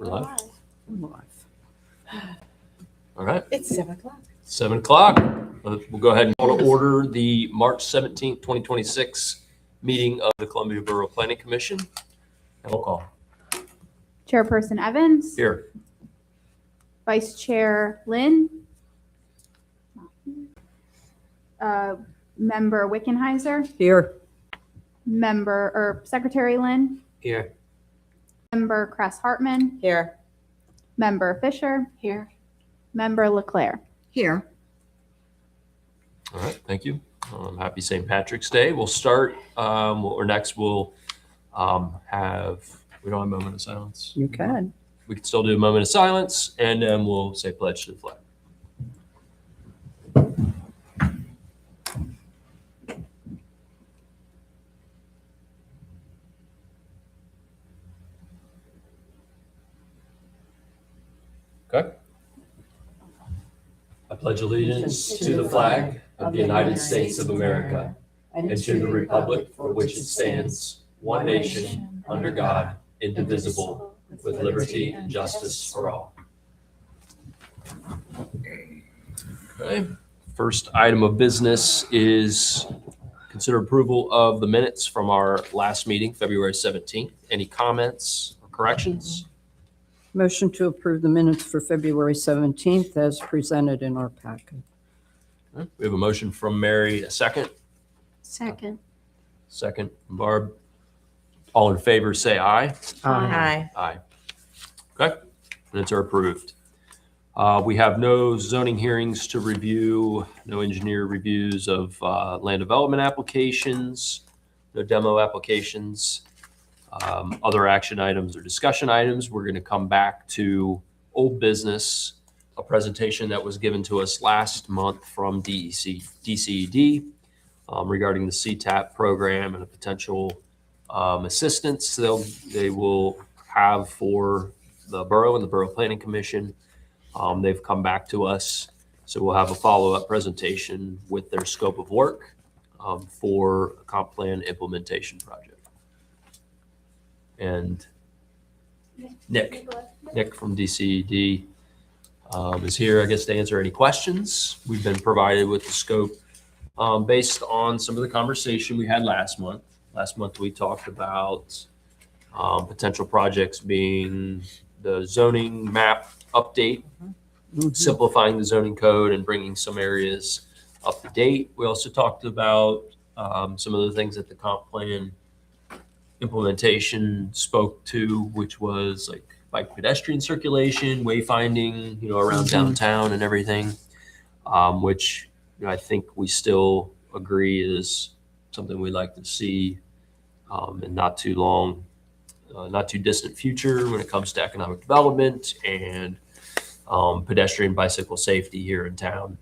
We're live. Live. All right. It's 7 o'clock. 7 o'clock. We'll go ahead and call to order the March 17th, 2026 meeting of the Columbia Borough Planning Commission. Roll call. Chairperson Evans. Here. Vice Chair Lynn. Member Wickenheiser. Here. Secretary Lynn. Here. Member Kress Hartman. Here. Member Fisher. Here. Member Leclerc. Here. All right. Thank you. Happy St. Patrick's Day. We'll start, next we'll we don't have a moment of silence. You can. We can still do a moment of silence, and then we'll say pledge to the flag. Okay. I pledge allegiance to the flag of the United States of America and to the republic for which it stands, one nation, under God, indivisible, with liberty and justice for all. Okay. First item of business is consider approval of the minutes from our last meeting, February 17th. Any comments or corrections? Motion to approve the minutes for February 17th as presented in our packet. All right. We have a motion from Mary, a second. Second. Second from Barb. All in favor, say aye. Aye. Aye. Okay, minutes are approved. We have no zoning hearings to review, no engineer reviews of land development applications, no demo applications, other action items or discussion items. We're going to come back to old business, a presentation that was given to us last month from DCED regarding the CTAP program and a potential assistance they will have for the borough and the Borough Planning Commission. They've come back to us, so we'll have a follow-up presentation with their scope of work for a comp plan implementation project. And Nick from DCED is here, I guess, to answer any questions. We've been provided with the scope based on some of the conversation we had last month. Last month, we talked about potential projects being the zoning map update, simplifying the zoning code and bringing some areas up to date. We also talked about some of the things that the comp plan implementation spoke to, which was like bike pedestrian circulation, wayfinding, around downtown and everything, which I think we still agree is something we'd like to see in not too distant future when it comes to economic development and pedestrian bicycle safety here in town.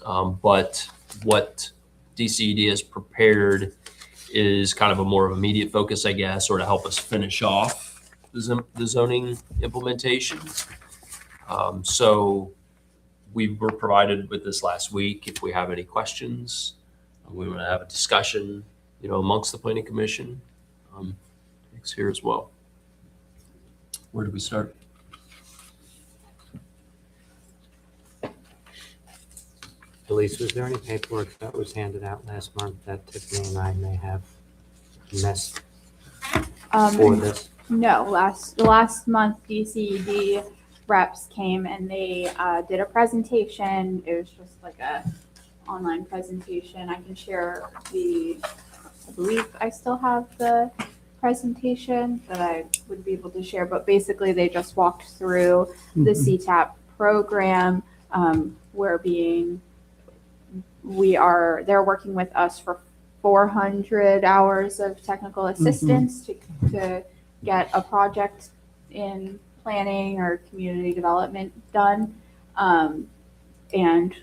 But what DCED has prepared is kind of a more of immediate focus, I guess, or to help us finish off the zoning implementation. So we were provided with this last week. If we have any questions, we want to have a discussion, amongst the Planning Commission. Nick's here as well. Where do we start? Elise, was there any paperwork that was handed out last month that Tiffany and I may have missed for this? No, last month DCED reps came and they did a presentation. It was just like a online presentation. I can share I believe I still have the presentation that I would be able to share, but basically they just walked through the CTAP program. They're working with us for 400 hours of technical assistance to get a project in planning or community development done. And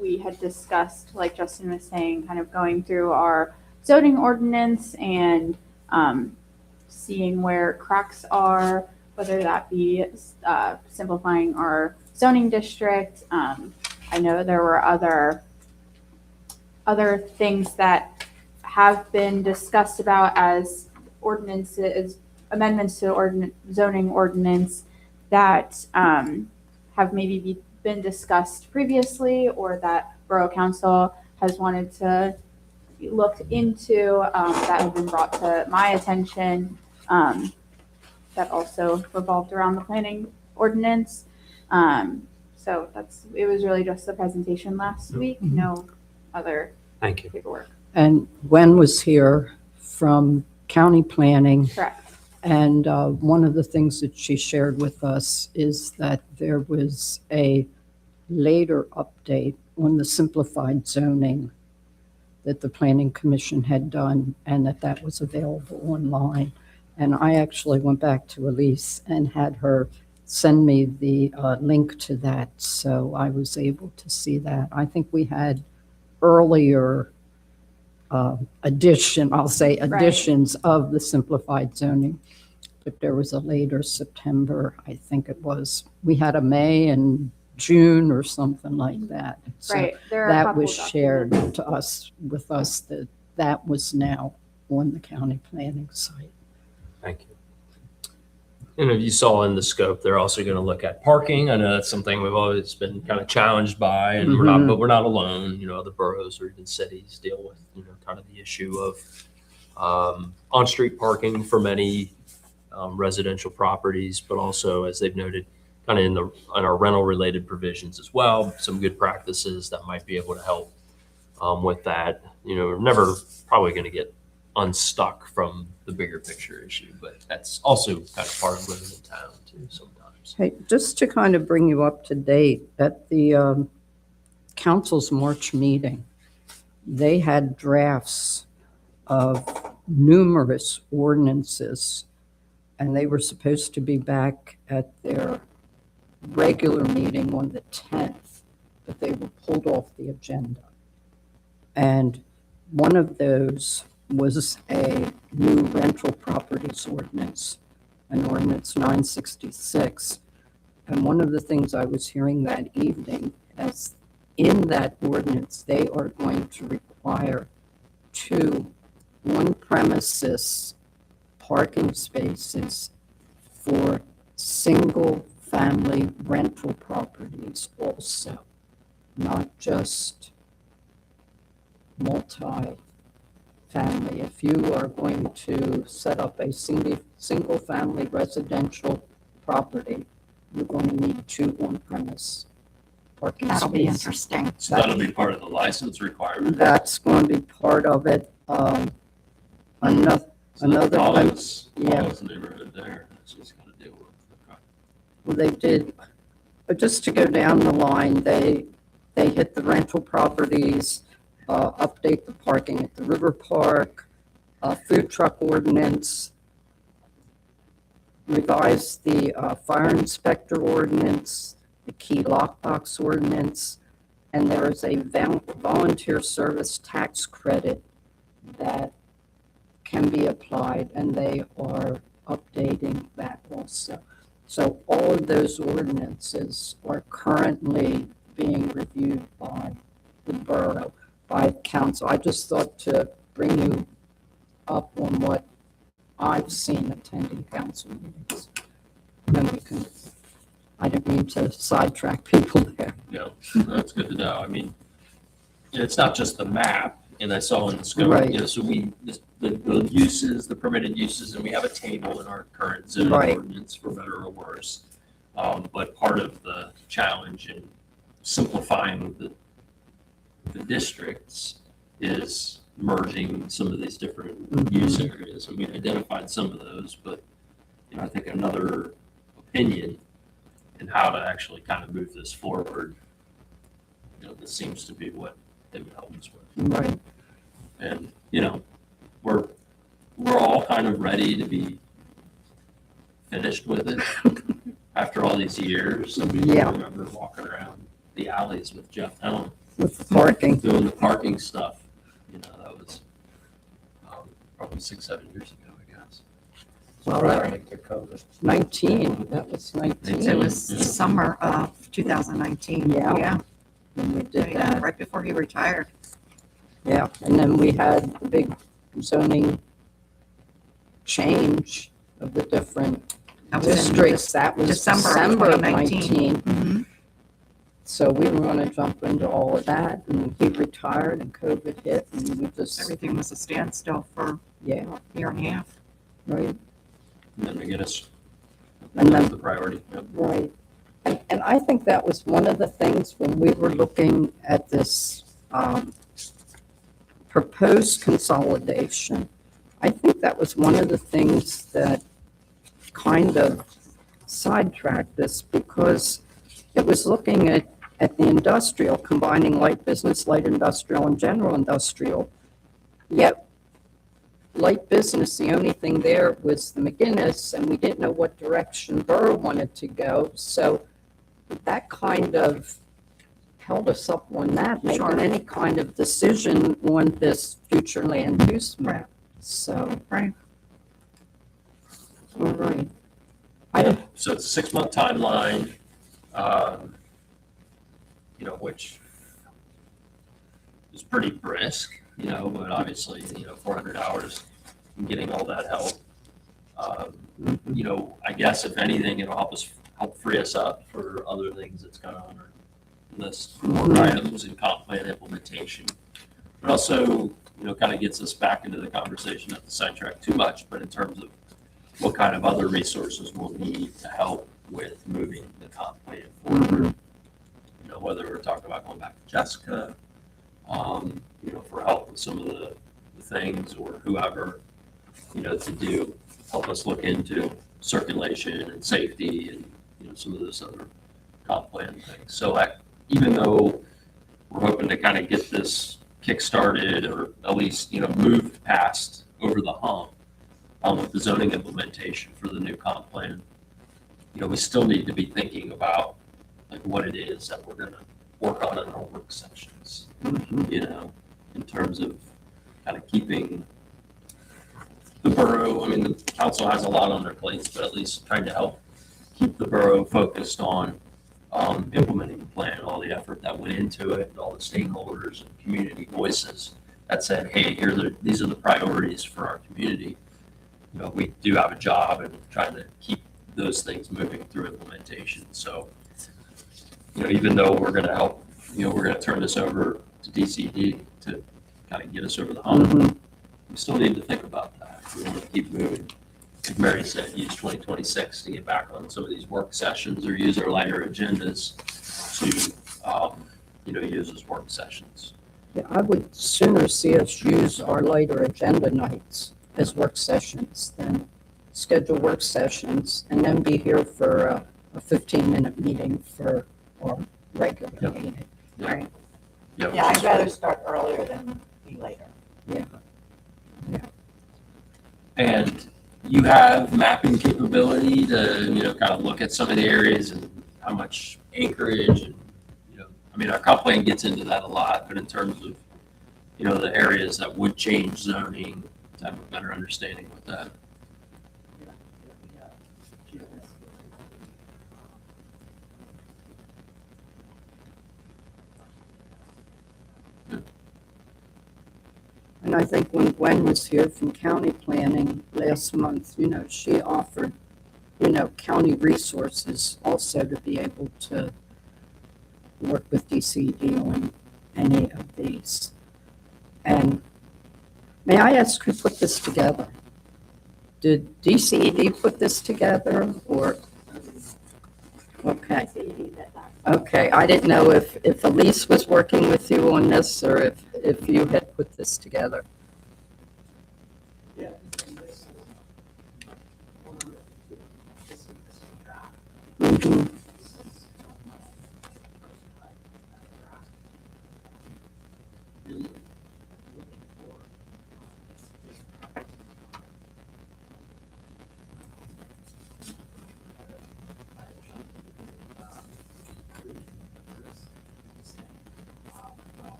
we had discussed, like Justin was saying, kind of going through our zoning ordinance and seeing where cracks are, whether that be simplifying our zoning district. I know there were other things that have been discussed about as ordinances amendments to zoning ordinance that have maybe been discussed previously or that Borough Council has wanted to look into that have been brought to my attention that also revolved around the planning ordinance. So it was really just the presentation last week, no other Thank you. paperwork. And Gwen was here from county planning. Correct. And one of the things that she shared with us is that there was a later update on the simplified zoning that the Planning Commission had done, and that was available online. And I actually went back to Elise and had her send me the link to that, so I was able to see that. I think we had earlier additions of the simplified zoning, but there was a later September, I think it was. We had a May and June or something like that. So Right. There are a that couple was shared documents. to us, with us, that was now on the county planning site. Thank you. And if you saw in the scope, they're also going to look at parking. I know that's something we've always been kind of challenged by, and but we're not alone. Other boroughs or even cities deal with, kind of the issue of on-street parking for many residential properties, but also, as they've noted, kind of in our rental-related provisions as well, some good practices that might be able to help with that. We're never probably going to get unstuck from the bigger picture issue, but that's also kind of part of living in town too sometimes. Hey, just to kind of bring you up to date, at the council's March meeting, they had drafts of numerous ordinances, and they were supposed to be back at their regular meeting on the 10th, but they were pulled off the agenda. And one of those was a new rental properties ordinance, an ordinance 966. And one of the things I was hearing that evening, as in that ordinance, they are going to require 2 on-premises parking spaces for single-family rental properties also, not just multi-family. If you are going to set up a single-family residential property, you're going to need 2 on-premise parking spaces. That'll be interesting. So that'll be part of the license requirement. That's going to be part of it. Another one, Follows yeah. the neighborhood there. That's what it's going to deal with. Okay. well, they did, but just to go down the line, they hit the rental properties, update the parking at the River Park, food truck ordinance, revise the fire inspector ordinance, the key lockbox ordinance, and there is a volunteer service tax credit that can be applied, and they are updating that also. So all of those ordinances are currently being reviewed by the borough, by council. I just thought to bring you up on what I've seen attending council meetings. Then we can, I didn't mean to sidetrack people there. No, that's good to know. I mean, it's not just the map, and I saw in the scope, Right. so the uses, the permitted uses, and we have a table in our current zoning Right. ordinance, for better or worse. But part of the challenge in simplifying the districts is merging some of these different use areas. And we identified some of those, but I think another opinion in how to actually kind of move this forward, this seems to be what they would help us with. Right. And, we're all kind of ready to be finished with it after all these years. Some people Yeah. remember walking around the alleys with Jeff Helm With the parking. doing the parking stuff. That was probably 6-7 years ago, I guess. Well, Prior to COVID. 19, that was 19. It was summer of 2019. Yeah. When we did that. Right before he retired. Yeah, and then we had the big zoning change of the different That was in districts. That was December of December of 2019. 19. Mhm. So we didn't want to jump into all of that, and he retired and COVID hit, and we just, Everything was a standstill for yeah, a year and a half. right, And then to get us, And then- that's the priority. Yep. right. And I think that was one of the things when we were looking at this proposed consolidation. I think that was one of the things that kind of sidetracked this, because it was looking at the industrial, combining light business, light industrial, and general industrial. Yet, light business, the only thing there was the McGinnis, and we didn't know what direction Borough wanted to go. So that kind of held us up on that, making Sure. any kind of decision on this future land use map. So, Right. all right. So it's a 6-month timeline, which is pretty brisk, but obviously, 400 hours and getting all that help. I guess if anything, it'll help free us up for other things that's kind of on our list, more items and comp plan implementation. But also, kind of gets us back into the conversation, not to sidetrack too much, but in terms of what kind of other resources we'll need to help with moving the comp plan forward. Whether we're talking about going back to Jessica, for help with some of the things, or whoever, to help us look into circulation and safety and, some of those other comp plan things. So even though we're hoping to kind of get this kick-started, or at least, moved past over the hump, with the zoning implementation for the new comp plan, we still need to be thinking about like what it is that we're going to work on in our work sessions, in terms of kind of keeping the borough, the council has a lot on their plates, but at least trying to help keep the borough focused on implementing the plan, all the effort that went into it, and all the stakeholders and community voices that said, hey, these are the priorities for our community. We do have a job in trying to keep those things moving through implementation. So, even though we're going to help, we're going to turn this over to DCD to kind of get us over the hump, we still need to think about that. We want to keep moving. Like Mary said, use 2026 to get back on some of these work sessions, or use our lighter agendas to, use as work sessions. Yeah, I would sooner see us use our later agenda nights as work sessions than schedule work sessions and then be here for a 15-minute meeting for our regular Yep. meeting. Right. Yep. Yeah, I'd rather start earlier than be later. And you have mapping capability to, kind of look at some of the areas and how much acreage and, our comp plan gets into that a lot, but in terms of, the areas that would change zoning, to have a better understanding with that. And I think when Gwen was here from county planning last month, she offered, county resources also to be able to work with DCD on any of these. And may I ask who put this together? Did DCED put this together, or? Okay. Okay, I didn't know if Elise was working with you on this, or if you had put this together. Mhm.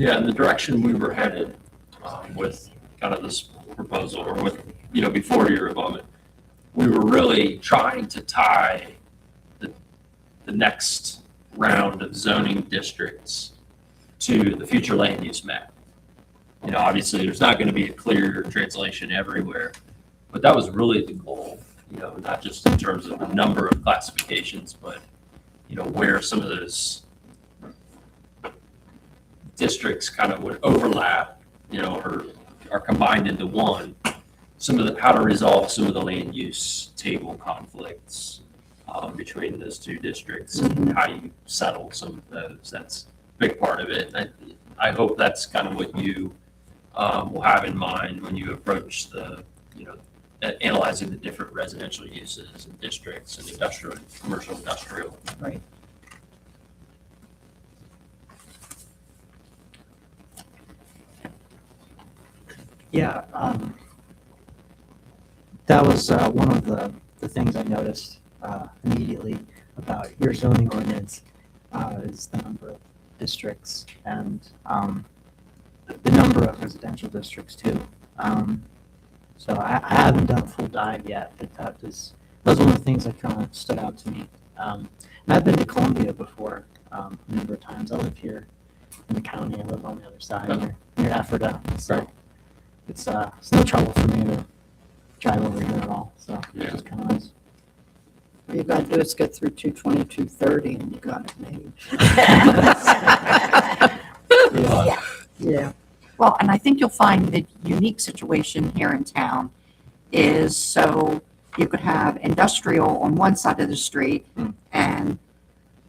Yeah, and the direction we were headed with kind of this proposal, or with, before your involvement, we were really trying to tie the next round of zoning districts to the future land use map. Obviously, there's not going to be a clear translation everywhere, but that was really the goal, not just in terms of the number of classifications, but, where some of those districts kind of would overlap, or are combined into one. How to resolve some of the land use table conflicts between those two districts, and how you settle some of those. That's a big part of it. I hope that's kind of what you will have in mind when you approach analyzing the different residential uses and districts and industrial, commercial, industrial. Right. Yeah, that was one of the things I noticed immediately about your zoning ordinance is the number of districts and the number of residential districts too. So I haven't done a full dive yet, but that was one of the things that kind of stood out to me. And I've been to Columbia before a number of times. I live here in the county. I live on the other side near Ephrata. So it's no trouble for me to drive over here at all. So it's just kind of nice. All you gotta do is get through 220, 230, and you got it made. Yeah. Well, and I think you'll find the unique situation here in town is so you could have industrial on one side of the street and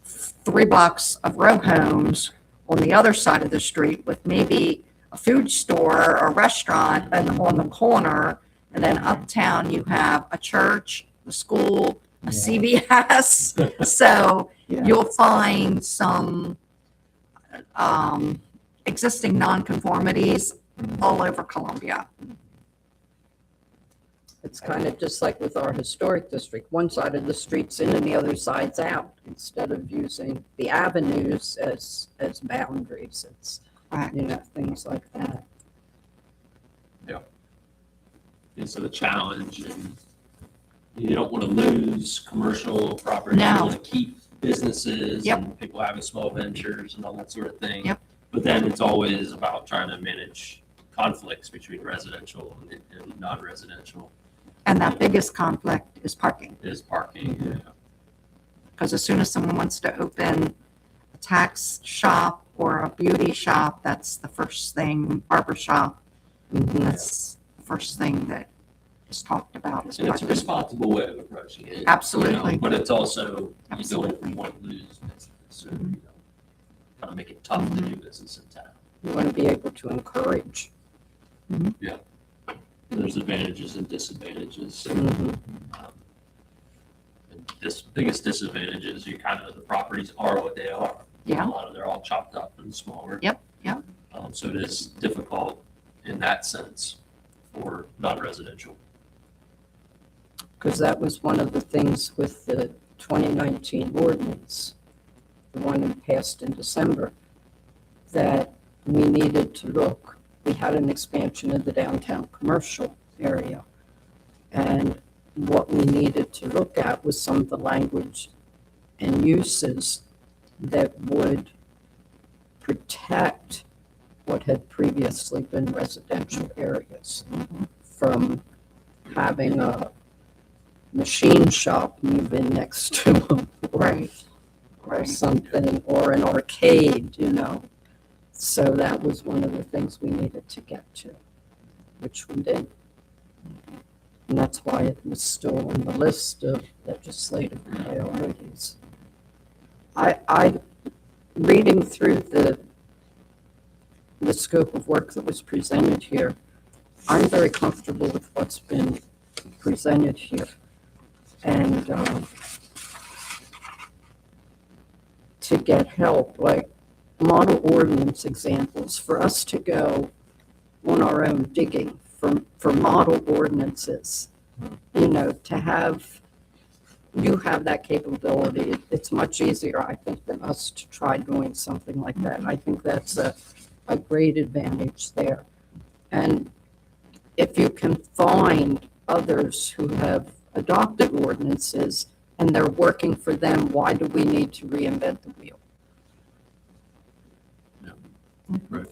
3 blocks of row homes on the other side of the street with maybe a food store or restaurant and on the corner. And then uptown, you have a church, a school, a CVS. So Yeah. you'll find some existing nonconformities all over Columbia. It's kind of just like with our historic district. One side of the street's in and the other side's out. Instead of using the avenues as boundaries, it's, Right. things like that. And so the challenge, and you don't want to lose commercial property. No. You want to keep businesses Yep. and people having small ventures and all that sort of thing. Yep. But then it's always about trying to manage conflicts between residential and non-residential. And that biggest conflict is parking. Is parking. Because as soon as someone wants to open a tax shop or a beauty shop, that's the first thing, barber shop, that's the first thing that is talked about is And it's a parking. responsible way of approaching it. Absolutely. But it's also, Absolutely. you don't want to lose business. So, kind of make it tough to do business in town. You want to be able to encourage. There's advantages and disadvantages. Mhm. And this biggest disadvantage is the properties are what they are. Yeah. A lot of, they're all chopped up and smaller. Yep. So it is difficult in that sense for non-residential. Because that was one of the things with the 2019 ordinance, the one that passed in December, that we needed to look. We had an expansion of the downtown commercial area. And what we needed to look at was some of the language and uses that would protect what had previously been residential areas from having a machine shop move in next to them. Or something, or an arcade, So that was one of the things we needed to get to, which we did. And that's why it was still on the list of legislative priorities. I reading through the scope of work that was presented here, I'm very comfortable with what's been presented here. And to get help, like model ordinance examples, for us to go on our own digging for model ordinances, to have, you have that capability. It's much easier, I think, than us to try doing something like that. I think that's a a great advantage there. And if you can find others who have adopted ordinances and they're working for them, why do we need to reinvent the wheel? Right.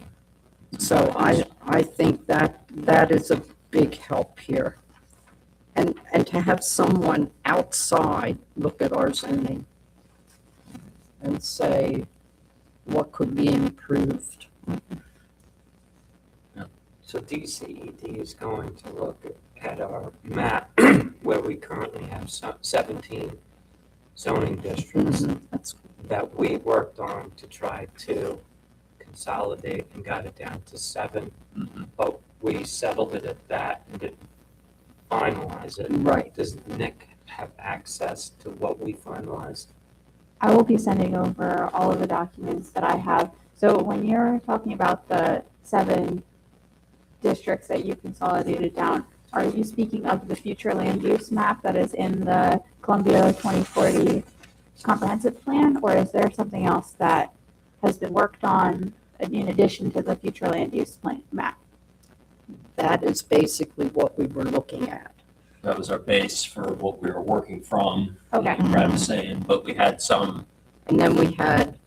So I think that is a big help here. And to have someone outside look at our zoning and say, what could be improved? So DCED is going to look at our map where we currently have 17 zoning districts That's that we worked on to try to consolidate and got it down to 7. But we settled it at that and didn't finalize it. right. Does Nick have access to what we finalized? I will be sending over all of the documents that I have. So when you're talking about the 7 districts that you consolidated down, are you speaking of the future land use map that is in the Columbia 2040 comprehensive plan, or is there something else that has been worked on in addition to the future land use plan map? That is basically what we were looking at. That was our base for what we were working from. Okay. Like Brad was saying, but we had And then we had,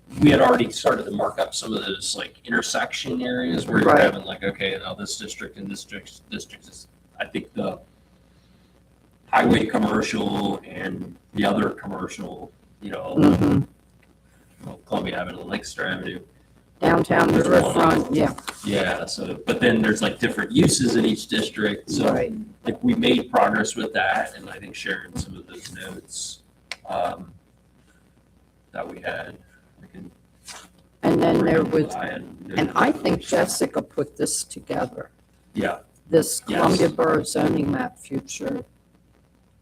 already started to mark up some of those like intersection areas where you're Right. having like, okay, now this district and this district is, I think the highway commercial and the other commercial, mhm, Columbia Avenue, Lancaster Avenue. downtown Which one? riverfront, yeah, Yeah, so, but then there's like different uses in each district. So right. like we made progress with that, and I think sharing some of those notes that we had. I can And then bring there up was, what I had noted. and I think Jessica put this together, Yeah, this Yes. Columbia Borough zoning map future.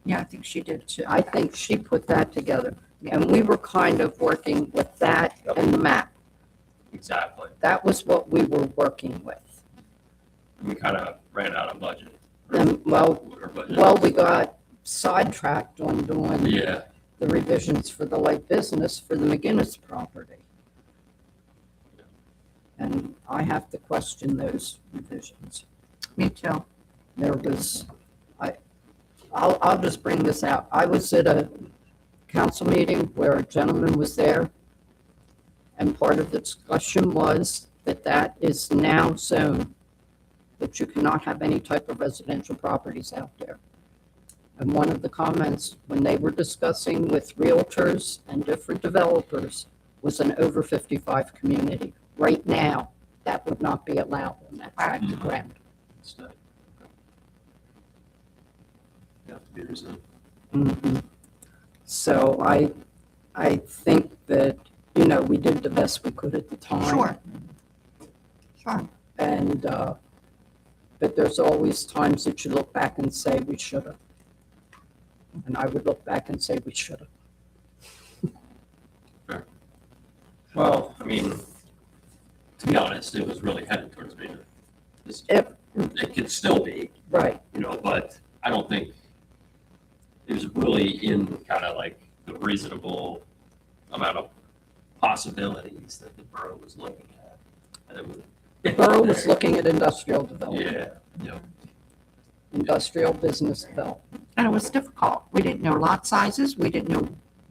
Yeah, I think she did too. I think she put that together. And we were kind of working with that and the map. exactly. That was what we were working with. We kind of ran out of budget. And, well, Our budget. we got sidetracked on doing Yeah, the revisions for the light business for the McGinnis property. And I have to question those revisions. Me too. There was, I'll just bring this out. I was at a council meeting where a gentleman was there, and part of the discussion was that that is now zoned, that you cannot have any type of residential properties out there. And one of the comments, when they were discussing with realtors and different developers, was an over 55 community. Right now, that would not be allowed on that tract of ground. it's not. You have to be resilient. Mhm. So I think that, we did the best we could at the time. Sure. Sure. And, but there's always times that you look back and say, we should have. And I would look back and say, we should have. Well, I mean, to be honest, it was really headed towards being this. If- It could still be, Right, but I don't think it was really in kind of like the reasonable amount of possibilities that the borough was looking at. And it was- the borough was looking at industrial development, Yeah, industrial business development. And it was difficult. We didn't know lot sizes. We didn't know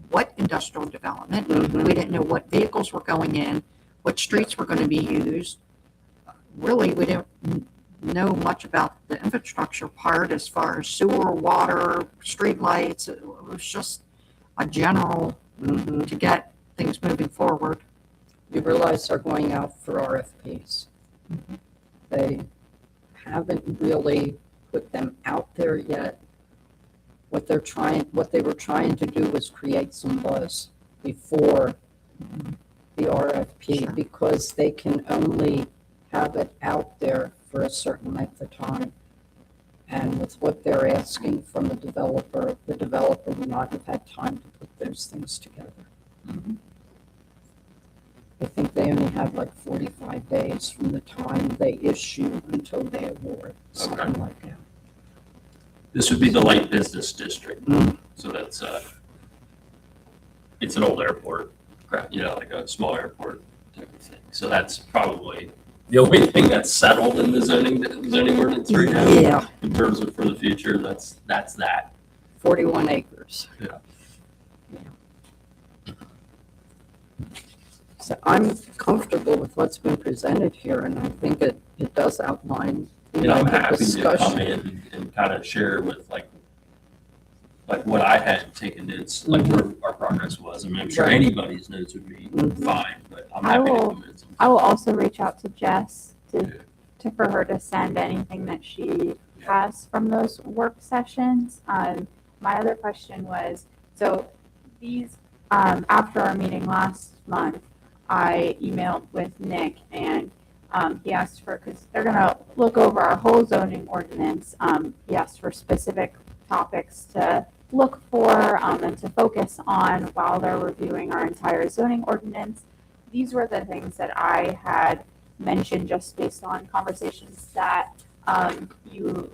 what industrial development. Mhm. We didn't know what vehicles were going in, what streets were going to be used. Really, we didn't know much about the infrastructure part as far as sewer, water, streetlights. It was just a general Mhm. to get things moving forward. You realize they're going out for RFPs. They haven't really put them out there yet. What they were trying to do was create some buzz before the RFP, Sure. because they can only have it out there for a certain length of time. And with what they're asking from the developer would not have had time to put those things together. I think they only have like 45 days from the time they issue until they award, something like that. this would be the light business district. Mm. So that's, it's an old airport, like a small airport type of thing. So that's probably the only thing that's settled in the zoning ordinance right now, Yeah, in terms of for the future, that's that. 41 acres. Yeah. So I'm comfortable with what's been presented here, and I think it does outline You know, I'm the happy to come discussion. in and kind of share with like what I had taken notes, like where our progress was. I mean, I'm sure Right. anybody's notes would be Mhm. fine, but I'm I happy to will- come in. I will also reach out to Jess Yeah. for her to send anything that she has from those work sessions. My other question was, so these, after our meeting last month, I emailed with Nick and he asked for, because they're gonna look over our whole zoning ordinance. He asked for specific topics to look for and to focus on while they're reviewing our entire zoning ordinance. These were the things that I had mentioned just based on conversations that you,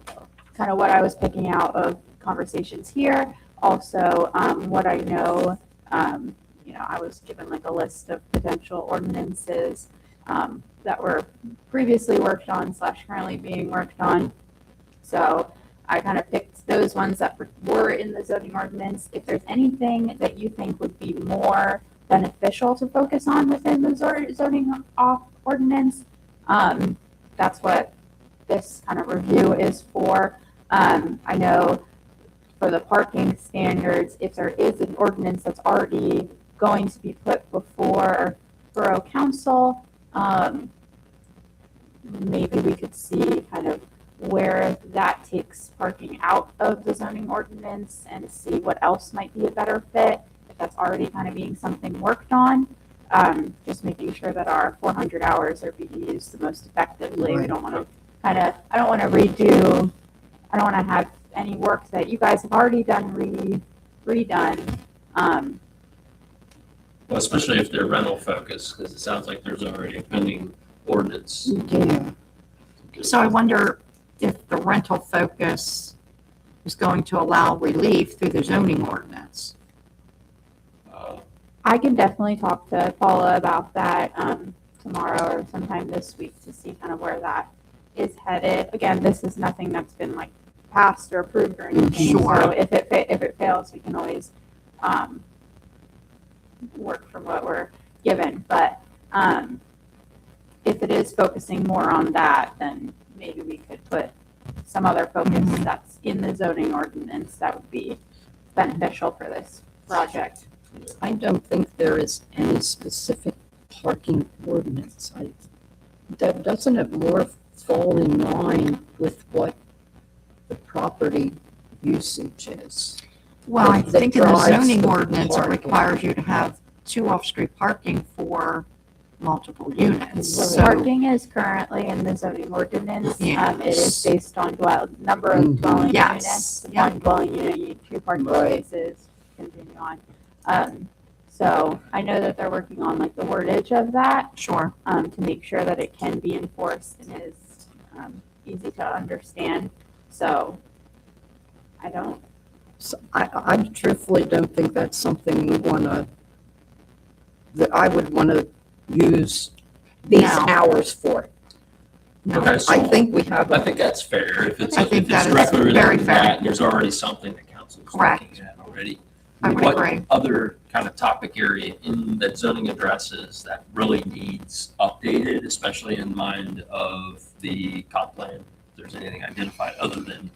kind of what I was picking out of conversations here. Also, what I know, I was given like a list of potential ordinances that were previously worked on / currently being worked on. So I kind of picked those ones that were in the zoning ordinance. If there's anything that you think would be more beneficial to focus on within the zoning ordinance, that's what this kind of review is for. I know for the parking standards, if there is an ordinance that's already going to be put before Borough Council, maybe we could see kind of where that takes parking out of the zoning ordinance and see what else might be a better fit, if that's already kind of being something worked on. Just making sure that our 400 hours are being used the most effectively. We Right. don't want to I don't want to redo, I don't want to have any work that you guys have already done redone. Well, especially if they're rental focused, because it sounds like there's already a pending ordinance. Yeah, So I wonder if the rental focus is going to allow relief through the zoning ordinance. I can definitely talk to Paula about that tomorrow or sometime this week to see kind of where that is headed. Again, this is nothing that's been like passed or approved or anything. Sure. So if it fails, we can always work from what we're given. But if it is focusing more on that, then maybe we could put some other focus that's in the zoning ordinance that would be beneficial for this project. I don't think there is any specific parking ordinance. Doesn't it more fall in line with what the property usage is? Well, I That think in the drives zoning the ordinance, it parking. requires you to have 2 off-street parking for multiple units. Right. So, Parking is currently in the zoning ordinance. Yes. It is based on number of Mhm. dwelling Yes. units. Yep. One dwelling unit, you need 2 parking Right. spaces, continue on. So I know that they're working on like the wordage of that, sure. to make sure that it can be enforced and is, easy to understand. So I don't, So I truthfully don't think that's something we want to, that I would want to use these No. hours for. No. Okay, so I think we have, I think that's fair. If it's, I if think it's that is directly very related to fair. that, and there's already something that council's Correct. looking at already. I would What agree. other kind of topic area in that zoning addresses that really needs updated, especially in mind of the comp plan? If there's anything identified other than,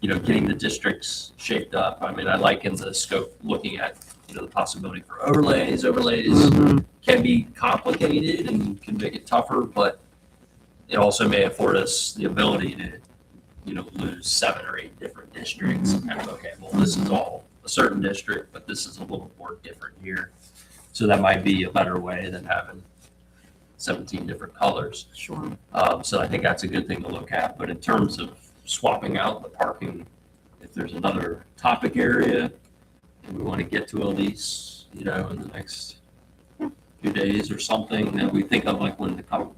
getting the districts shaped up. I mean, I like in the scope, looking at, the possibility for overlays. Overlays Mhm. can be complicated and can make it tougher, but it also may afford us the ability to, lose 7 or 8 different districts. And kind of, okay, well, this is all a certain district, but this is a little more different here. So that might be a better way than having 17 different colors. Sure. So I think that's a good thing to look at. But in terms of swapping out the parking, if there's another topic area and we want to get to a lease, in the next few days or something that we think of, like when the comp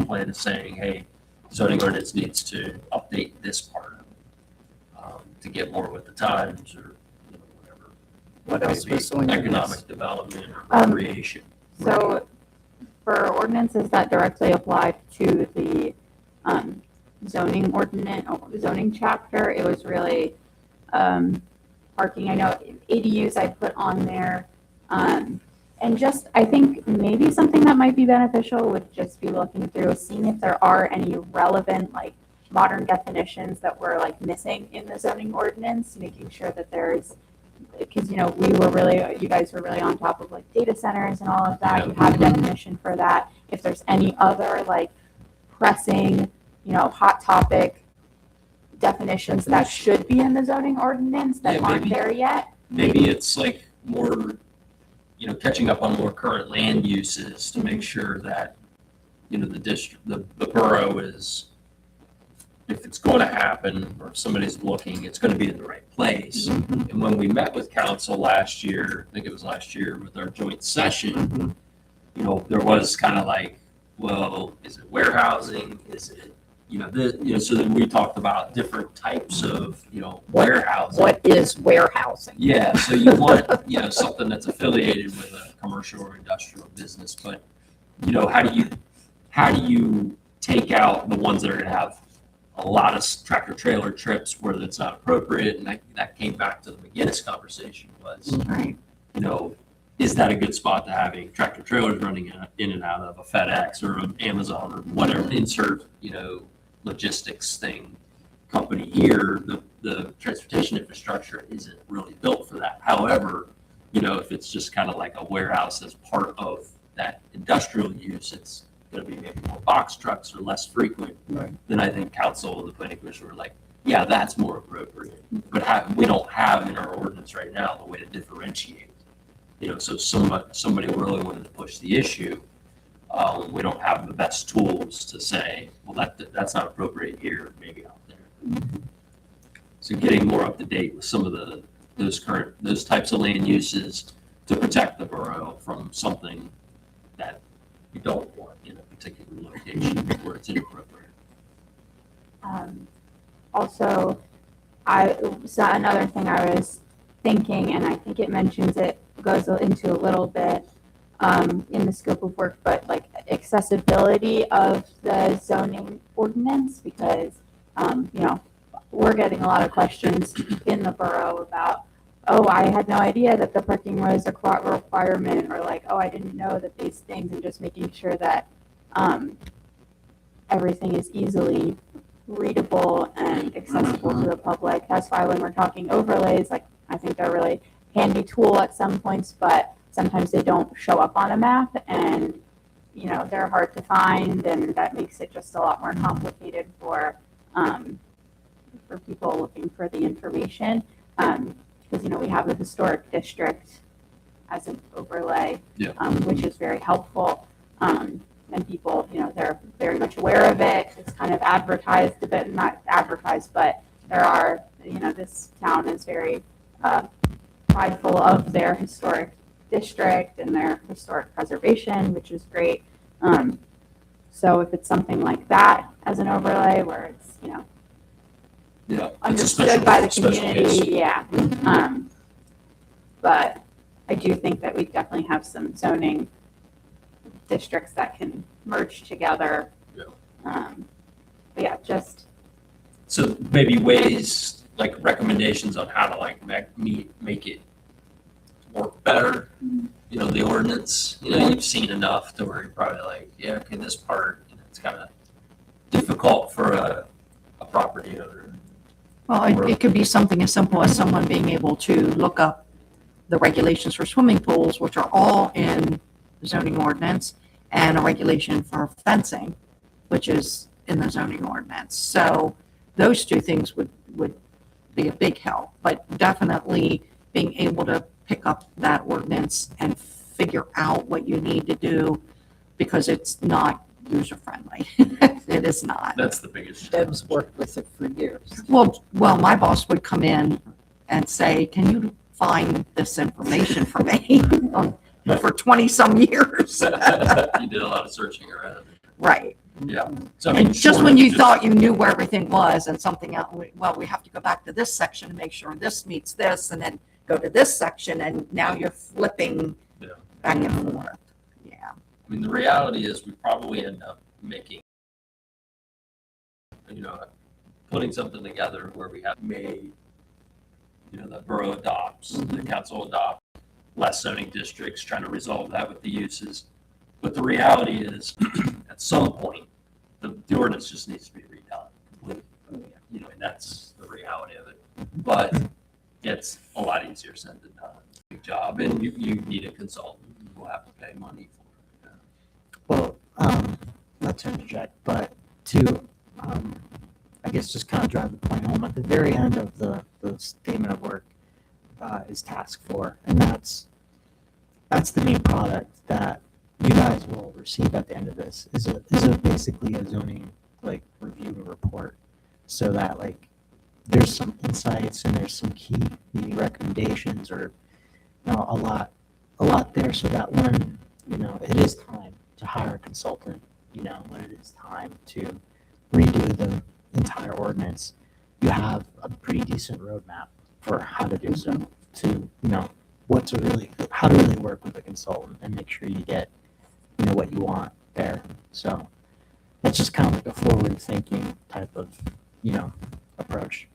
plan is saying, hey, zoning ordinance needs to update this part to get more with the times or whatever. What else Maybe was on your economic list? development or recreation. so for ordinances that directly apply to the zoning chapter, it was really parking. I know ADUs I put on there. And just, I think maybe something that might be beneficial would just be looking through, seeing if there are any relevant, like, modern definitions that were like missing in the zoning ordinance, making sure that there's, because, you know, you guys were really on top of like data centers and all of that. You have a definition for that. If there's any other like pressing, you know, hot topic definitions that should be in the zoning ordinance that Yeah, aren't maybe. there yet. Maybe it's like more, you know, catching up on more current land uses to make sure that, you know, the district, the borough is, if it's going to happen or if somebody's looking, it's going to be in the right place. And when we met with council last year, I think it was last year with our joint session, you know, there was kind of like, well, is it warehousing? Is it, you know, so then we talked about different types of, you know, warehousing. What is warehousing? Yeah, so you want, you know, something that's affiliated with a commercial or industrial business, but, you know, how do you take out the ones that are gonna have a lot of tractor trailer trips where that's not appropriate? And that came back to the McGinnis conversation was, Right. you know, is that a good spot to having tractor trailers running in and out of a FedEx or an Amazon or whatever, insert, you know, logistics thing company here? The transportation infrastructure isn't really built for that. However, you know, if it's just kind of like a warehouse as part of that industrial use, it's going to be maybe more box trucks or less frequent. Right. Then I think council and the planning commission were like, yeah, that's more appropriate. But we don't have in our ordinance right now the way to differentiate. You know, so somebody really wanted to push the issue. We don't have the best tools to say, well, that's not appropriate here, maybe out there. So getting more up to date with some of those types of land uses to protect the borough from something that we don't want in a particular location where it's inappropriate. Also, so another thing I was thinking, and I think it mentions it, goes into a little bit in the scope of work, but like accessibility of the zoning ordinance, because, you know, we're getting a lot of questions in the borough about, oh, I had no idea that the parking was a requirement, or like, oh, I didn't know that these things, and just making sure that everything is easily readable and accessible to the public. That's why when we're talking overlays, like, I think they're a really handy tool at some points, but sometimes they don't show up on a map, and, you know, they're hard to find, and that makes it just a lot more complicated for people looking for the information. Because, you know, we have the historic district as an overlay, Yeah. Which is very helpful. And people, you know, they're very much aware of it. It's kind of advertised a bit, not advertised, but there are, you know, this town is very prideful of their historic district and their historic preservation, which is great. So if it's something like that as an overlay where it's, you know, Yeah. understood by the special case. community, yeah. But I do think that we definitely have some zoning districts that can merge together. Yeah. But yeah, just, So maybe ways, like recommendations on how to like make it work better. You know, the ordinance, you know, you've seen enough to where you're probably like, yeah, okay, this part, you know, it's kind of difficult for a property owner. Well, it could be something as simple as someone being able to look up the regulations for swimming pools, which are all in the zoning ordinance, and a regulation for fencing, which is in the zoning ordinance. So those two things would be a big help, but definitely being able to pick up that ordinance and figure out what you need to do, because it's not user-friendly. It is not. That's the biggest. Deb's worked with it for years. Well, my boss would come in and say, can you find this information for me? For 20-some years. You did a lot of searching around. Right. Yeah. So I mean, And just short when of you thought you knew where everything was and something else, well, we have to go back to this section and make sure this meets this, and then go to this section, and now you're flipping Yeah. back and forth. Yeah. I I mean, the reality is we probably end up making, putting something together where we have made, the borough adopts, the council adopt less zoning districts, trying to resolve that with the uses. But the reality is, at some point, the ordinance just needs to be redone completely. And that's the reality of it. But it's a lot easier said than done. Big job, and you need a consultant. We'll have to pay money for it. Well, not to interject, but to, I guess just kind of drive the point home, at the very end of the statement of work is task 4, and that's the main product that you guys will receive at the end of this, is basically a zoning, like, review report, so that, like, there's some insights and there's some key maybe recommendations or, a lot there, so that when, it is time to hire a consultant, when it is time to redo the entire ordinance, you have a pretty decent roadmap for how to do so, to, how to really work with a consultant and make sure you get, what you want there. So that's just kind of like a forward thinking type of, approach.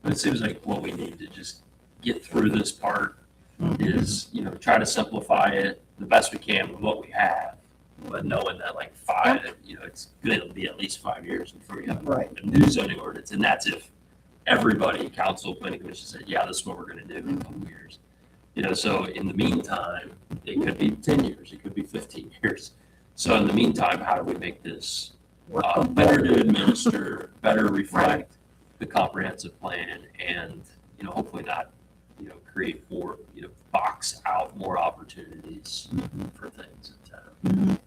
But it seems like what we need to just get through this part is, try to simplify it the best we can with what we have. But knowing that like it's going to be at least 5 years before we have Right. a new zoning ordinance. And that's if everybody, council, planning commission said, yeah, this is what we're going to do in a couple years. So in the meantime, it could be 10 years, it could be 15 years. So in the meantime, how do we make this better to administer, better reflect the comprehensive plan, and hopefully not create more, box out more opportunities for things in town.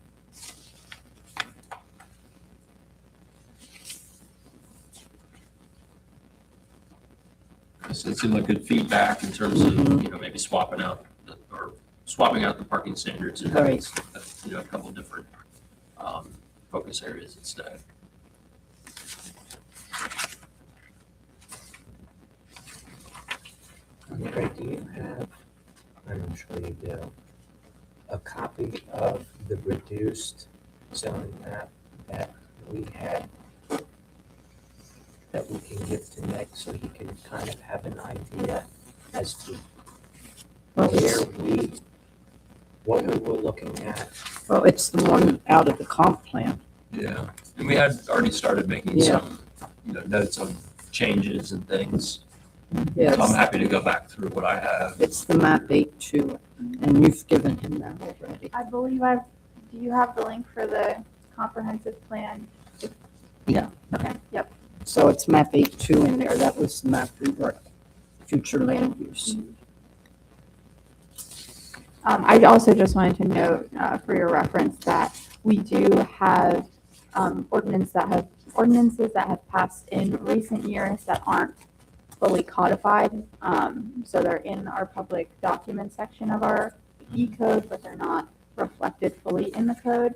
So it seemed like good feedback in terms of maybe swapping out the parking standards and having a couple of different focus areas instead. Mary, do you have, and I'm sure you do, a copy of the reduced zoning map that we had, that we can give to Nick so he can kind of have an idea as to what we were looking at? Well, it's the one out of the comp plan. Yeah, and we had already started making some notes on changes and things. Yes. So I'm happy to go back through what I have. It's the map 8-2, and you've given him that already. I believe do you have the link for the comprehensive plan? Yeah. Okay, yep. So it's map 8-2 in there. That was the map we wrote, future land use. I also just wanted to note for your reference that we do have ordinances that have passed in recent years that aren't fully codified. So they're in our public document section of our E-code, but they're not reflected fully in the code.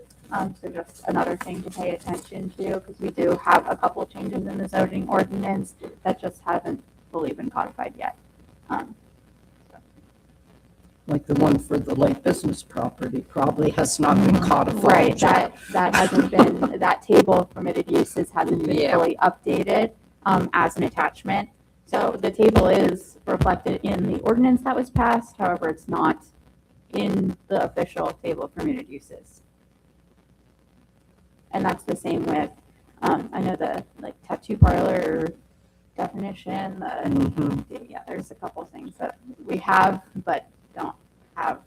So just another thing to pay attention to, because we do have a couple changes in the zoning ordinance that just haven't fully been codified yet. Like the one for the light business property probably has not been codified. Right, yet. that hasn't been, that table of permitted uses hasn't been Yeah. fully updated as an attachment. So the table is reflected in the ordinance that was passed, however, it's not in the official table of permitted uses. And that's the same with, I know the tattoo parlor definition, yeah, there's a couple things that we have but don't have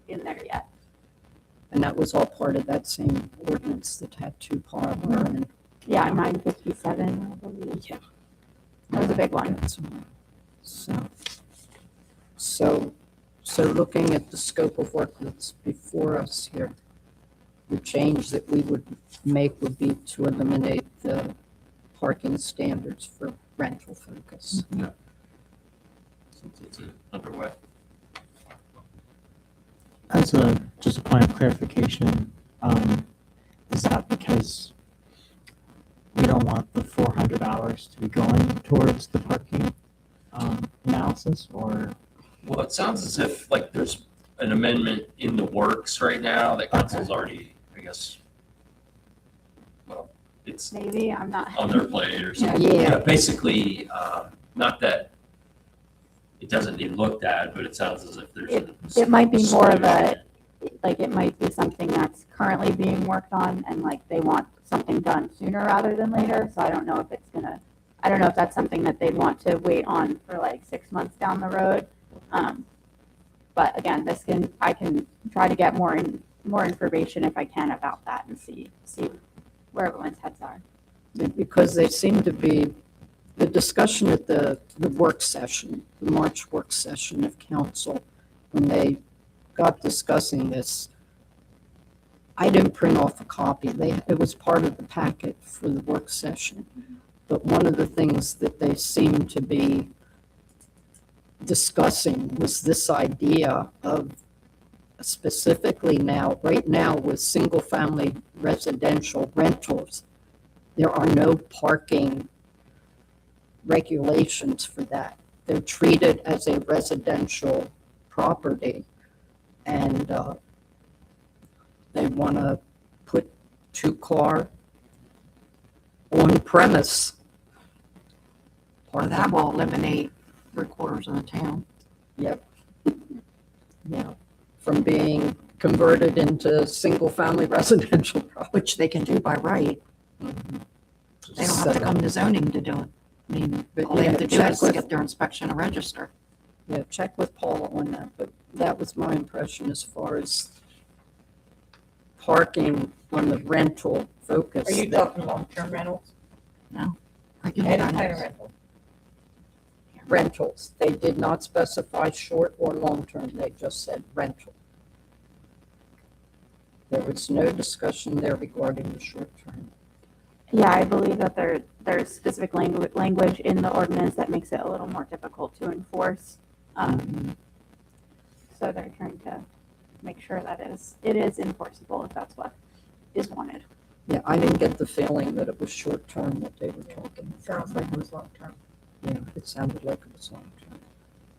in there yet. And that was all part of that same ordinance, the tattoo parlor and. Yeah, 957, I believe. Yeah. That was a big one. So looking at the scope of work that's before us here, the change that we would make would be to eliminate the parking standards for rental focus. Yeah. Since it's underway. As just a point of clarification, is that because we don't want the 400 hours to be going towards the parking analysis, or? Well, it sounds as if there's an amendment in the works right now that council's already, I guess, well, it's Maybe, I'm not. on their plate or something. Yeah. Basically, not that it doesn't need looked at, but it sounds as if there's. It might be more of a, like, it might be something that's currently being worked on and like they want something done sooner rather than later. So I don't know if it's gonna, I don't know if that's something that they'd want to wait on for like 6 months down the road. But again, I can try to get more information if I can about that and see where everyone's heads are. Because they seem to be, the discussion at the work session, the March work session of council, when they got discussing this, I didn't print off a copy. It was part of the packet for the work session. But one of the things that they seemed to be discussing was this idea of specifically right now with single-family residential rentals, there are no parking regulations for that. They're treated as a residential property, and they want to put 2-car on-premise Or that will eliminate 3/4 of the town. Yep. Yeah, from being converted into single-family residential property. Which they can do by right. They don't have to come to zoning to do it. I mean, But all they have to do check is with- get their inspection and register. Yeah, check with Paula on that, but that was my impression as far as parking on the rental focus. Are you talking long-term rentals? Regular Any kind of rentals. rental? Rentals. They did not specify short or long-term, they just said rental. There was no discussion there regarding the short-term. Yeah, I believe that there's specific language in the ordinance that makes it a little more difficult to enforce. So they're trying to make sure that it is enforceable if that's what is wanted. Yeah, I didn't get the feeling that it was short-term that they were talking about. Sounds like it was long-term. Yeah, it sounded like it was long-term.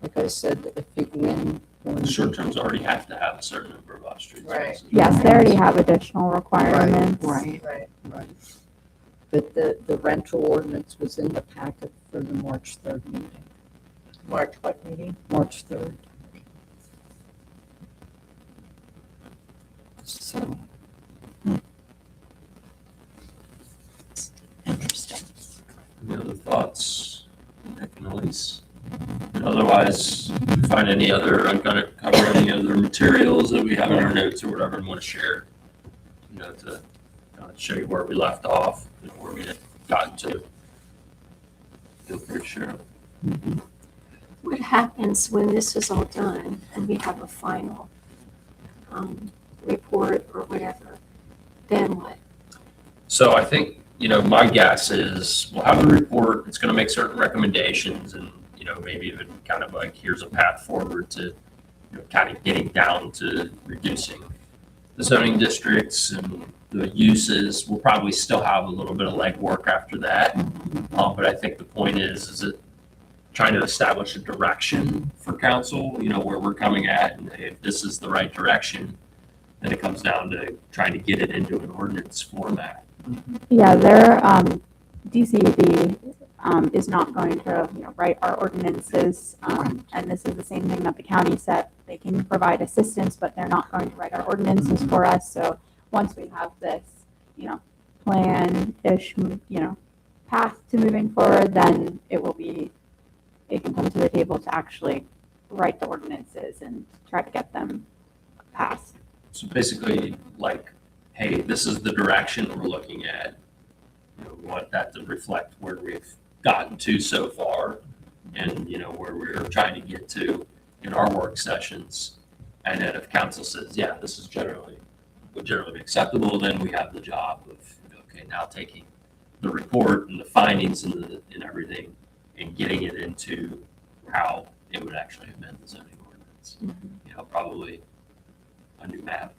Like I said, if you win on The short terms already have to have a certain number of off-street Right. spaces. Yes, they already have additional requirements. Right. Right. Right. But the rental ordinance was in the packet for the March 3rd meeting, March what meeting? March 3rd. So, Interesting. Any other thoughts, Nick and Elise? And otherwise, if you find any other, cover any other materials that we have in our notes or whatever and want to share, to show you where we left off and where we had gotten to. Feel free to share. What happens when this is all done and we have a final report or whatever? Then what? So I think, my guess is we'll have the report, it's going to make certain recommendations and, maybe even kind of like, here's a path forward to, kind of getting down to reducing the zoning districts and the uses. We'll probably still have a little bit of legwork after that. But I think the point is it trying to establish a direction for council, where we're coming at, and if this is the right direction, then it comes down to trying to get it into an ordinance format. Yeah, their DCED is not going to write our ordinances, and this is the same thing that the county said. They can provide assistance, but they're not going to write our ordinances for us. So once we have this, plan-ish, path to moving forward, then it can come to the table to actually write the ordinances and try to get them passed. So basically, like, hey, this is the direction we're looking at. We want that to reflect where we've gotten to so far and, where we're trying to get to in our work sessions. And then if council says, yeah, this is would generally be acceptable, then we have the job of, okay, now taking the report and the findings and everything and getting it into how it would actually amend the zoning ordinance. Probably a new map.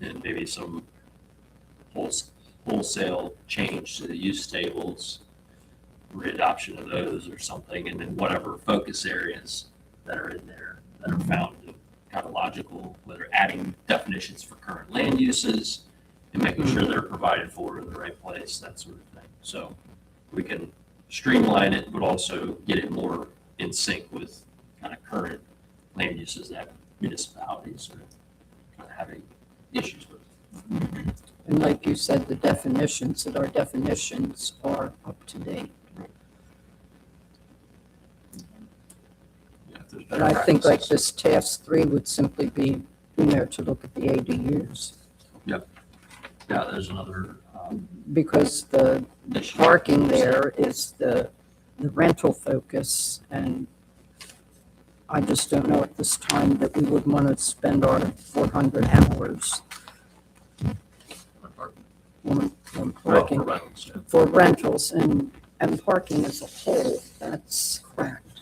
And maybe some wholesale change to the use tables, readoption of those or something, and then whatever focus areas that are in there, that are found kind of logical, whether adding definitions for current land uses and making sure they're provided for in the right place, that sort of thing. So we can streamline it, but also get it more in sync with kind of current land uses that municipalities are kind of having issues with. And like you said, the definitions, that our definitions are up to date. Yeah, if there's But better I think like practices. this task 3 would simply be, to look at the ADUs. Yeah, there's another Because the issue. parking there is the rental focus, and I just don't know at this time that we would want to spend our 400 hours on Well, parking. for rentals, yeah. For rentals and parking as a whole, that's correct.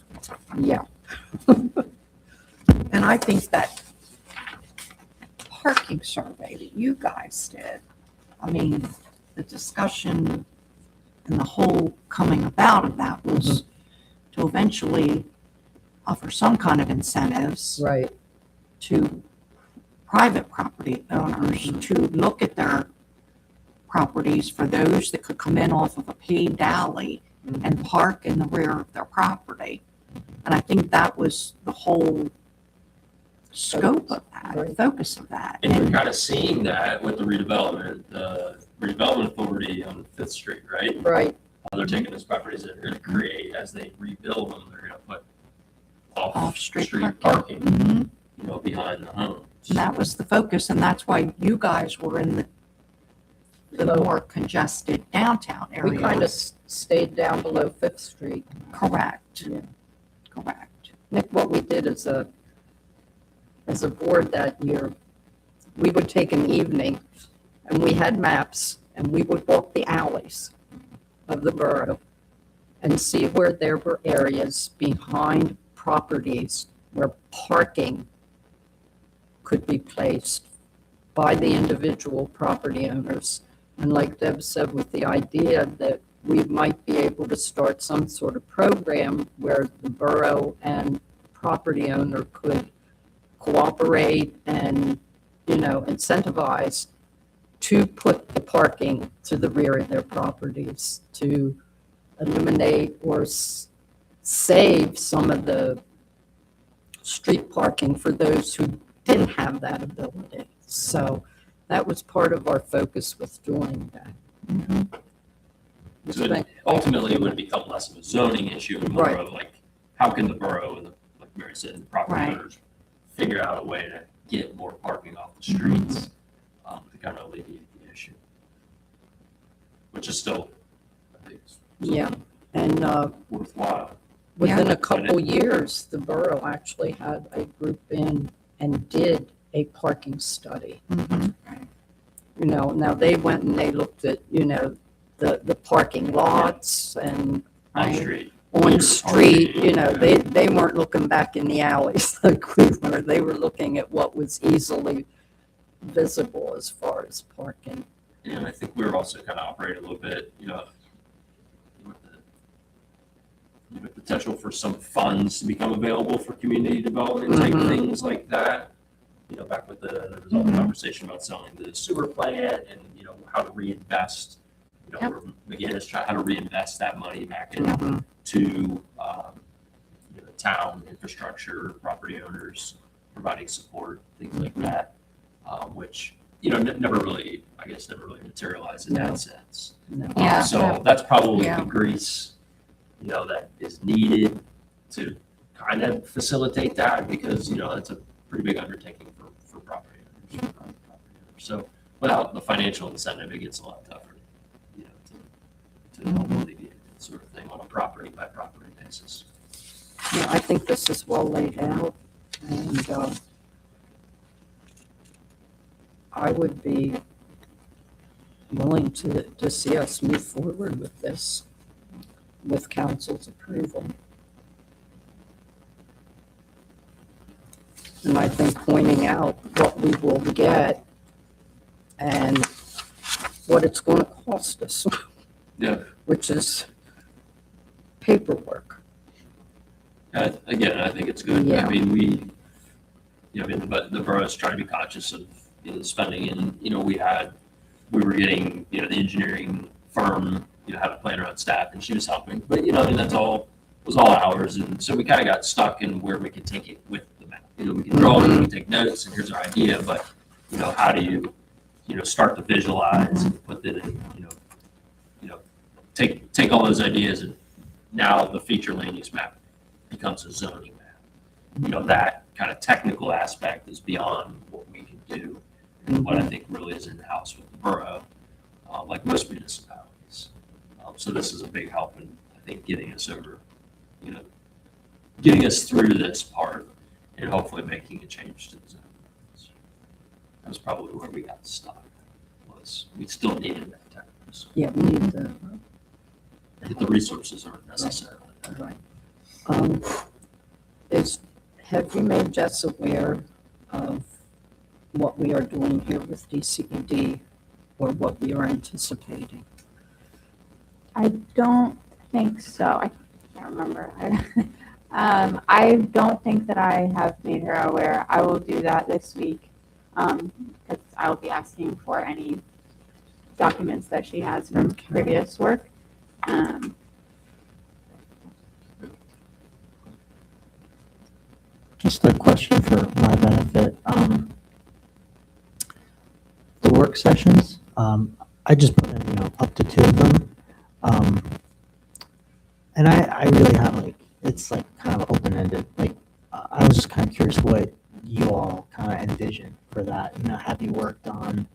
Yeah. And I think that parking survey that you guys did, I mean, the discussion and the whole coming about of that was to eventually offer some kind of incentives Right. to private property owners to look at their properties for those that could come in off of a paved alley and park in the rear of their property. And I think that was the whole scope of that, Right. focus of that. And you're And kind of seeing that with the redevelopment, authority on Fifth Street, right? Right. They're taking those properties that they're going to create as they rebuild them. They're going to put Off-street off-street parking. parking, Mhm. behind the homes. And that was the focus, and that's why you guys were in the more congested downtown area. We kind of stayed down below Fifth Street. Correct. Yeah. Correct. Nick, what we did as a board that year, we would take an evening and we had maps and we would walk the alleys of the borough and see where there were areas behind properties where parking could be placed by the individual property owners. And like Deb said, with the idea that we might be able to start some sort of program where the borough and property owner could cooperate and, incentivize to put the parking to the rear of their properties to eliminate or save some of the street parking for those who didn't have that ability. So that was part of our focus with doing that. So ultimately, it would become less of a zoning issue and more Right. of like, how can the borough and like Mary said, the property Right. owners figure out a way to get more parking off the streets to kind of alleviate the issue, which is still, I think, Yeah, and worthwhile. within a couple years, the borough actually had a group in and did a parking study. Mhm. Now they went and they looked at, the parking lots and On Right. street. on street, they weren't looking back in the alleys like we were. They were looking at what was easily visible as far as parking. And I think we were also kind of operating a little bit, with the potential for some funds to become available for community development type Mhm. things like that. Back with there was all the conversation about selling the sewer plant and, how to reinvest, Yep. where McGinn is trying how to reinvest that money back into Mhm. the town infrastructure, property owners, providing support, things like that, which, never really materialized in No. that sense. No. Yeah. So that's probably Yeah. the grease, that is needed to kind of facilitate that because, it's a pretty big undertaking for property owners. for private property owners. So without the financial incentive, it gets a lot tougher, to help alleviate that sort of thing on a property by property basis. Yeah, I think this is well laid out, and I would be willing to see us move forward with this, with council's approval. And I think pointing out what we will get and what it's going to cost us, Yeah. which is paperwork. Again, I think it's good. Yeah. I mean, but the borough's trying to be conscious of, spending, and, we were getting, the engineering firm, had a planner on staff and she was helping, but, that's all, was all ours. And so we kind of got stuck in where we could take it with the map. We can draw it, we can take notes, and here's our idea, but, how do you, start to visualize and put that in, take all those ideas, and now the feature land use map becomes a zoning map. That kind of technical aspect is beyond what we can do, and what I think really is in-house with the borough, like most municipalities. So this is a big help in, I think, getting us over, getting us through this part, and hopefully making a change to the zone. That's probably where we got stuck, was we still needed that technical support. Yeah, we need the, But the resources aren't necessarily there. right. Have you made Jess aware of what we are doing here with DCED or what we are anticipating? I don't think so. I can't remember. I don't think that I have made her aware. I will do that this week, because I will be asking for any documents that she has from previous work. Just a question for my benefit. The work sessions, I just put in, up to 2 of them. And I really have it's kind of open-ended. I was just kind of curious what you all kind of envision for that. Have you worked on,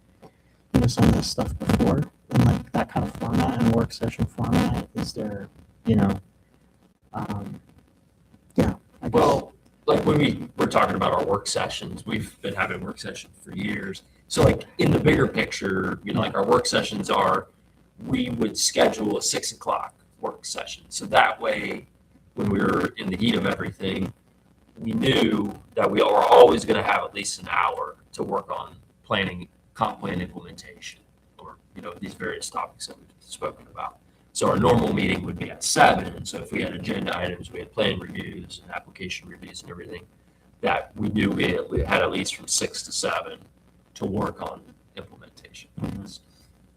some of this stuff before in that kind of format and work session format? Is there, yeah. I guess. Well, when we were talking about our work sessions, we've been having work sessions for years. So in the bigger picture, our work sessions we would schedule a 6 o'clock work session. So that way, when we were in the heat of everything, we knew that we were always going to have at least an hour to work on planning, comp plan implementation, or, these various topics that we've spoken about. So our normal meeting would be at 7. And so if we had agenda items, we had plan reviews and application reviews and everything, that we knew we had at least from 6 to 7 to work on implementation.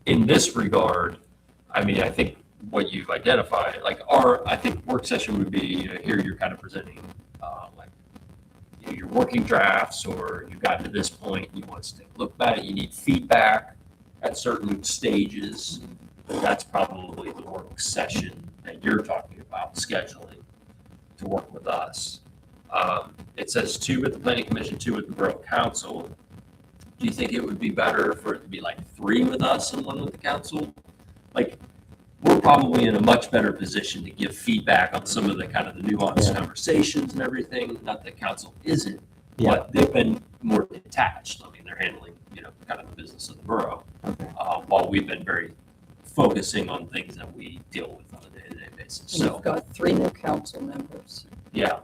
In this regard, I think what you've identified, I think work session would be, here you're kind of presenting, your working drafts, or you've gotten to this point, you want us to look at it, you need feedback at certain stages. That's probably the work session that you're talking about scheduling to work with us. It says 2 with the planning commission, 2 with the borough council. Do you think it would be better for it to be 3 with us and 1 with the council? We're probably in a much better position to give feedback on some of the kind of the nuanced conversations and everything. Not that council isn't, but they've been more detached. They're handling, kind of the business of the borough, while we've been very focusing on things that we deal with on a day-to-day basis. And you've got 3 new council members. Yeah.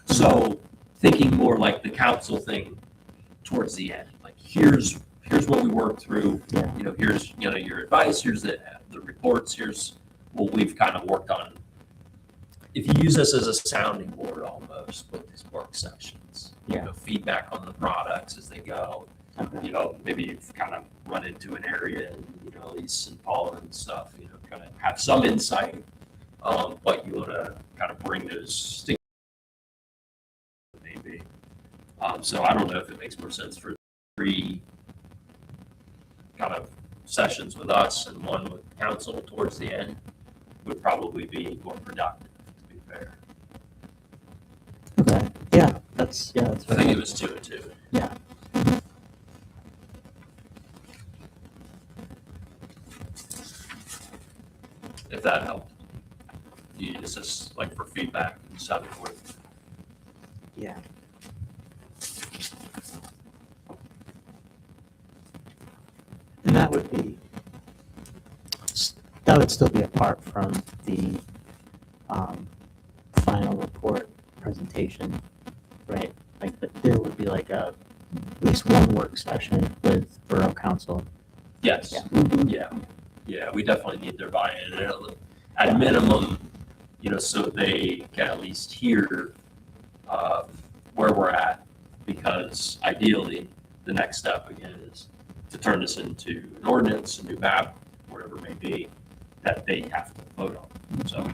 So thinking more like the council thing towards the end, here's what we worked through. Yeah. Here's, your advice, here's the reports, here's what we've kind of worked on. If you use this as a sounding board almost with these work sessions, feedback on the products as they go. Maybe you've kind of run into an area and, Elise and Paula and stuff, kind of have some insight, but you want to kind of bring those things maybe. So I don't know if it makes more sense for 3 kind of sessions with us and 1 with council towards the end would probably be more productive, to be fair. Okay. Yeah, that's I think it was 2 and 2. Yeah. If that helped. It's just for feedback and stuff. Yeah. And that would still be apart from the final report presentation, right? There would be at least 1 work session with borough council. Yes. Yeah, we definitely need their buy-in. At a minimum, so they can at least hear where we're at, because ideally, the next step again is to turn this into an ordinance, a new map, whatever it may be, that they have to vote on. So,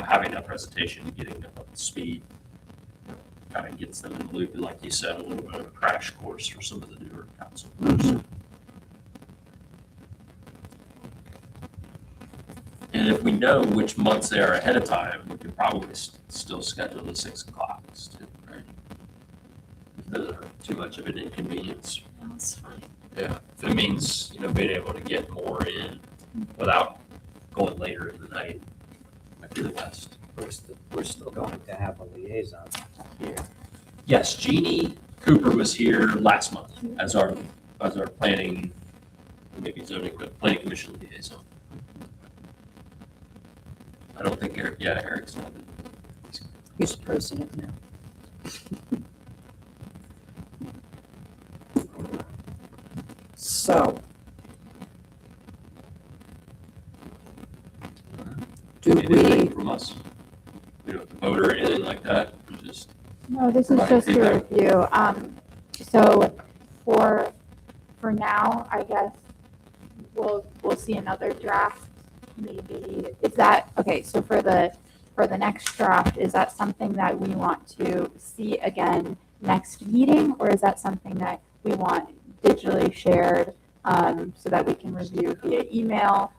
having that presentation and getting them up to speed kind of gets them in the loop, and like you said, a little bit of a crash course for some of the newer council members. And if we know which months they are ahead of time, we could probably still schedule the 6 o'clocks too, right? If those are too much of an inconvenience. That's fine. Yeah. If it means, being able to get more in without going later in the night, might be the best. We're still going to have a liaison here. Yes, Jeannie Cooper was here last month as our planning, maybe zoning, but planning commission liaison. I don't think Eric's not. He's president now. So. Do Anything we, from us? We don't have to vote or anything like that. We just, No, this is Provide just a feedback. review. So for now, I guess we'll see another draft. Maybe, is that, okay, so for the next draft, is that something that we want to see again next meeting? Or is that something that we want digitally shared, so that we can review via email?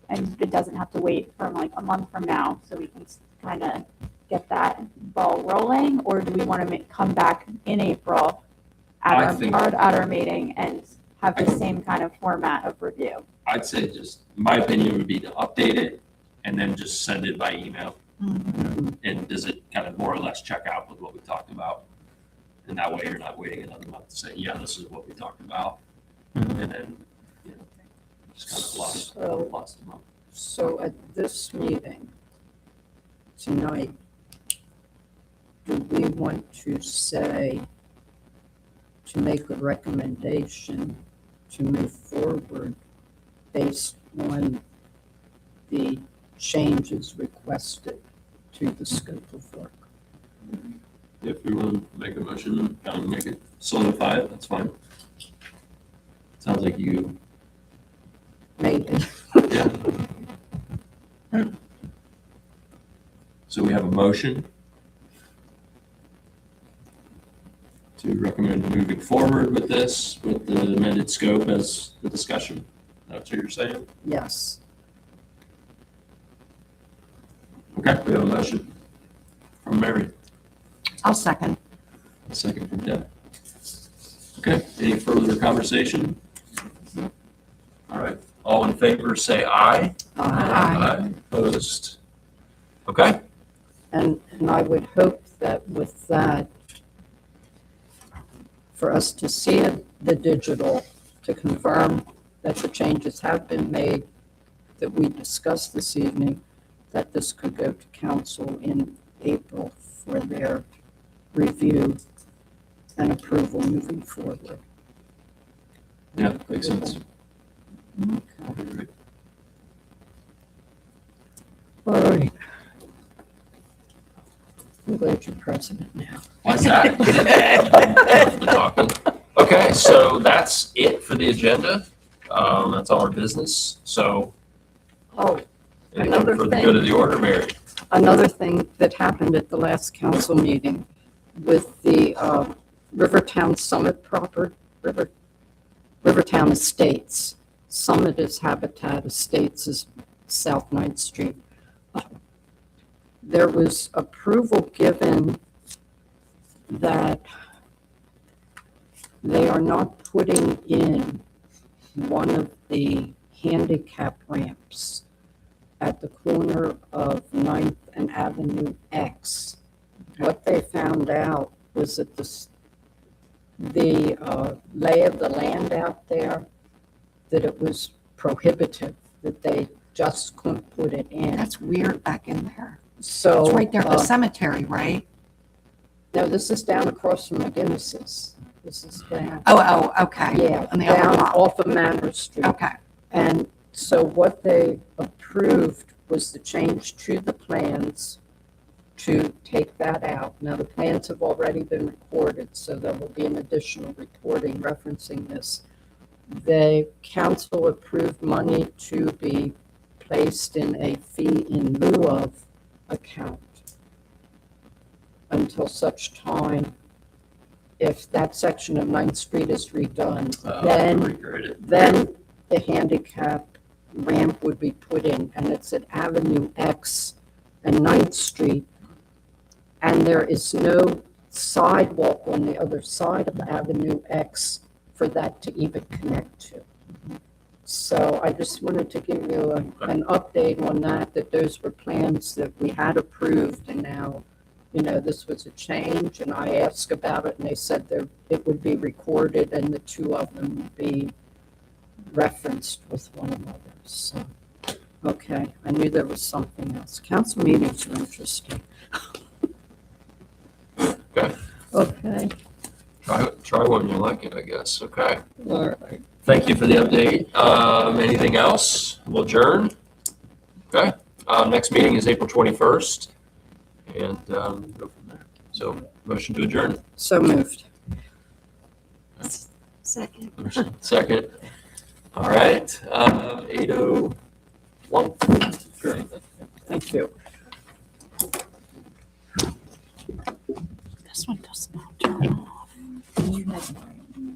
And it doesn't have to wait for like a month from now, so we can kind of get that ball rolling? Or do we want to come back in April I at think- our meeting and have the same kind of format of review? I'd say just, my opinion would be to update it and then just send it by email. And does it kind of more or less check out with what we talked about? And that way you're not waiting another month to say, yeah, this is what we talked about. And then, just kind of lost a month. so at this meeting tonight, do we want to say, to make a recommendation to move forward based on the changes requested to the scope of work? If you want to make a motion and kind of make it solidify it, that's fine. Sounds like you, Made it. yeah. So we have a motion to recommend moving forward with this, with the amended scope as the discussion. That's what you're saying? Yes. Okay, we have a motion from Mary, I'll second. a second from Deb. Okay, any further conversation? All right, all in favor, say aye. Aye. Opposed? Okay, And I would hope that with that, for us to see it, the digital, to confirm that the changes have been made that we discussed this evening, that this could go to council in April for their review and approval moving forward. yeah, makes sense. All right. I'm glad you're president now. Why's that? Been talking. Okay, so that's it for the agenda. That's all our business. So Oh, anything Another for the thing. good of the order, Mary? another thing that happened at the last council meeting with the Rivertown Summit Rivertown Estates. Summit is Habitat, Estates is South 9th Street. There was approval given that they are not putting in one of the handicap ramps at the corner of 9th and Avenue X. What they found out was that the lay of the land out there, that it was prohibitive, that they just couldn't put it in. That's weird back in there. So. It's right there at the uh, cemetery, right? No, this is down across from McGinnis's. This is down, Oh, okay. yeah, On the other down lot. off of Manor Street. Okay. And so what they approved was the change to the plans to take that out. Now, the plans have already been recorded, so there will be an additional recording referencing this. The council approved money to be placed in a fee in lieu of account until such time, if that section of 9th Street is redone, then Regret it. then the handicap ramp would be put in, and it's at Avenue X and 9th Street. And there is no sidewalk on the other side of Avenue X for that to even connect to. So I just wanted to give you an update on that those were plans that we had approved, and now, this was a change, and I asked about it, and they said it would be recorded, and the two of them would be referenced with one another. So, okay, I knew there was something else. Council meetings are interesting. Okay. Okay, Try one, you like it, I guess. Okay. all right. Thank you for the update. Anything else? We'll adjourn. Okay. Next meeting is April 21st. And go from there. So motion to adjourn. So moved. Second. Second. All right. 8:01. Great. Thank you. This one does not turn off. You had mine.